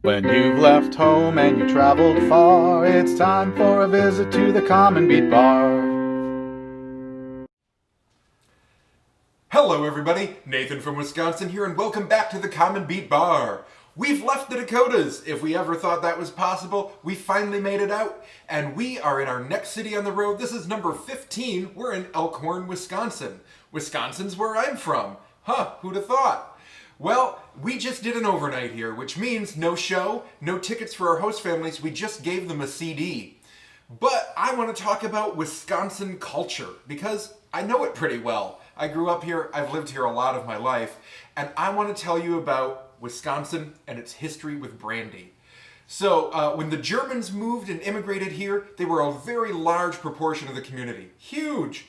When you've left home and you traveled far, it's time for a visit to the Common Beat Bar. Hello everybody, Nathan from Wisconsin here, and welcome back to the Common Beat Bar. We've left the Dakotas. If we ever thought that was possible, we finally made it out, and we are in our next city on the road. This is number 15. We're in Elkhorn, Wisconsin. Wisconsin's where I'm from. Huh, who'd have thought? Well, we just did an overnight here, which means no show, no tickets for our host families. We just gave them a CD. But I want to talk about Wisconsin culture because I know it pretty well. I grew up here, I've lived here a lot of my life, and I want to tell you about Wisconsin and its history with brandy. So when the Germans moved and immigrated here, they were a very large proportion of the community. Huge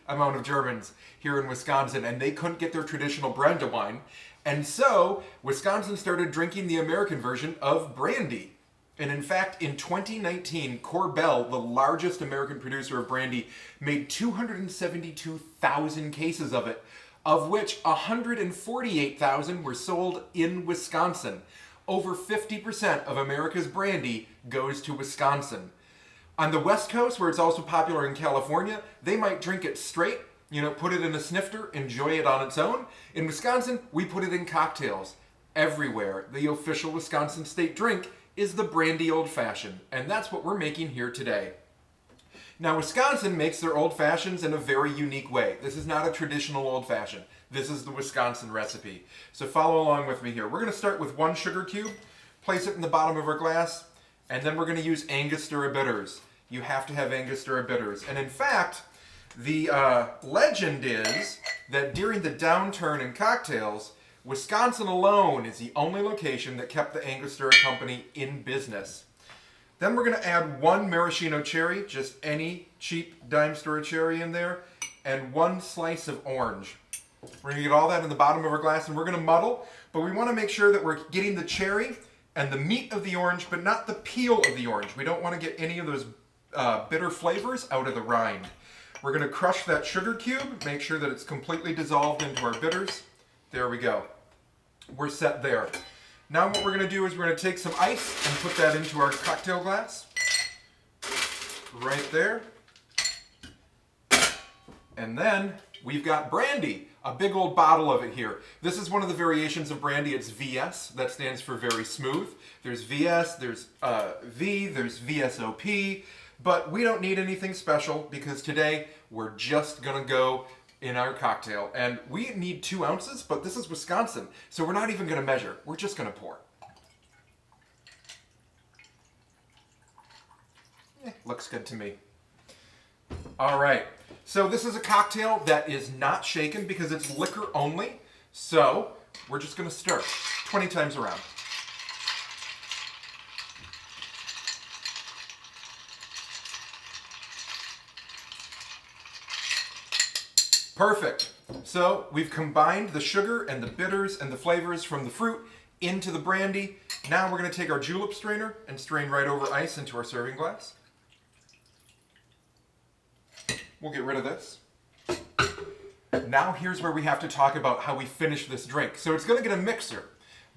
amount of Germans here in Wisconsin, and they couldn't get their traditional brandewine. And so Wisconsin started drinking the American version of brandy. And in fact, in 2019, Korbel, the largest American producer of brandy, made 272,000 cases of it, of which 148,000 were sold in Wisconsin. Over 50% of America's brandy goes to Wisconsin. On the West Coast, where it's also popular in California, they might drink it straight, put it in a snifter, enjoy it on its own. In Wisconsin, we put it in cocktails. Everywhere, the official Wisconsin state drink is the brandy old fashioned, and that's what we're making here today. Now, Wisconsin makes their old fashions in a very unique way. This is not a traditional old fashioned. This is the Wisconsin recipe. So follow along with me here. We're going to start with 1 sugar cube, place it in the bottom of our glass, and then we're going to use Angostura bitters. You have to have Angostura bitters. And in fact, the legend is that during the downturn in cocktails, Wisconsin alone is the only location that kept the Angostura Company in business. Then we're going to add 1 maraschino cherry, just any cheap dime store cherry in there, and 1 slice of orange. We're going to get all that in the bottom of our glass, and we're going to muddle, but we want to make sure that we're getting the cherry and the meat of the orange, but not the peel of the orange. We don't want to get any of those bitter flavors out of the rind. We're going to crush that sugar cube, make sure that it's completely dissolved into our bitters. There we go. We're set there. Now what we're going to do is we're going to take some ice and put that into our cocktail glass. Right there. And then we've got brandy, a big old bottle of it here. This is one of the variations of brandy. It's VS, that stands for very smooth. There's VS, there's V, there's VSOP, but we don't need anything special because today we're just going to go in our cocktail. And we need 2 ounces, but this is Wisconsin, so we're not even going to measure. We're just going to pour. Looks good to me. All right, so this is a cocktail that is not shaken because it's liquor only, so we're just going to stir 20 times around. Perfect. So we've combined the sugar and the bitters and the flavors from the fruit into the brandy. Now we're going to take our julep strainer and strain right over ice into our serving glass. We'll get rid of this. Now here's where we have to talk about how we finish this drink. So it's going to get a mixer,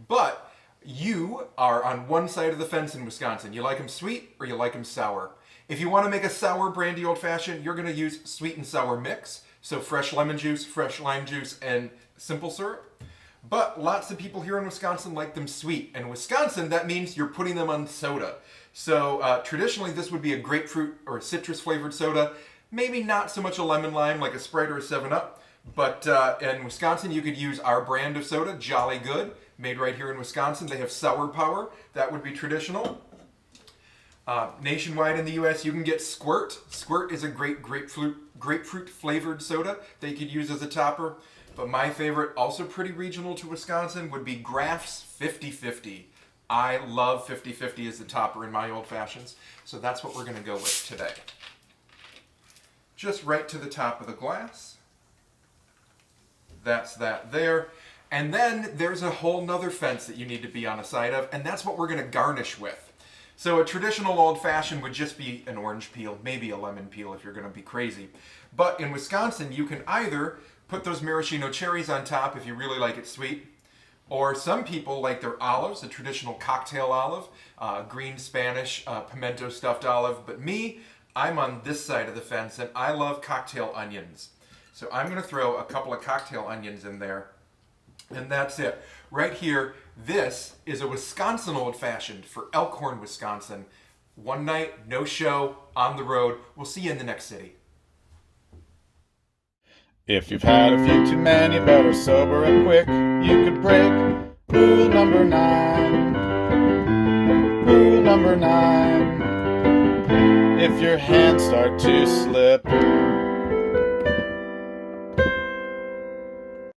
but you are on one side of the fence in Wisconsin. You like them sweet or you like them sour. If you want to make a sour brandy old fashioned, you're going to use sweet and sour mix. So fresh lemon juice, fresh lime juice, and simple syrup. But lots of people here in Wisconsin like them sweet. And in Wisconsin, that means you're putting them on soda. So traditionally, this would be a grapefruit or a citrus flavored soda. Maybe not so much a lemon lime like a Sprite or a 7-Up. But in Wisconsin, you could use our brand of soda, Jolly Good, made right here in Wisconsin. They have Sour Power. That would be traditional. Nationwide in the U.S., you can get Squirt. Squirt is a great grapefruit flavored soda that you could use as a topper. But my favorite, also pretty regional to Wisconsin, would be Graff's 50/50. I love 50/50 as the topper in my old fashions. So that's what we're going to go with today. Just right to the top of the glass. That's that there. And then there's a whole nother fence that you need to be on the side of, and that's what we're going to garnish with. So a traditional old-fashioned would just be an orange peel, maybe a lemon peel if you're going to be crazy. But in Wisconsin, you can either put those maraschino cherries on top if you really like it sweet, Or some people like their olives, a traditional cocktail olive, green Spanish, pimento stuffed olive. But me, I'm on this side of the fence and I love cocktail onions. So I'm going to throw a couple of cocktail onions in there. And that's it. Right here, this is a Wisconsin Old Fashioned for Elkhorn, Wisconsin. One night, no show, on the road. We'll see you in the next city. If you've had a few too many, better sober up quick. You could break rule number 9. Rule number 9. If your hands start to slip,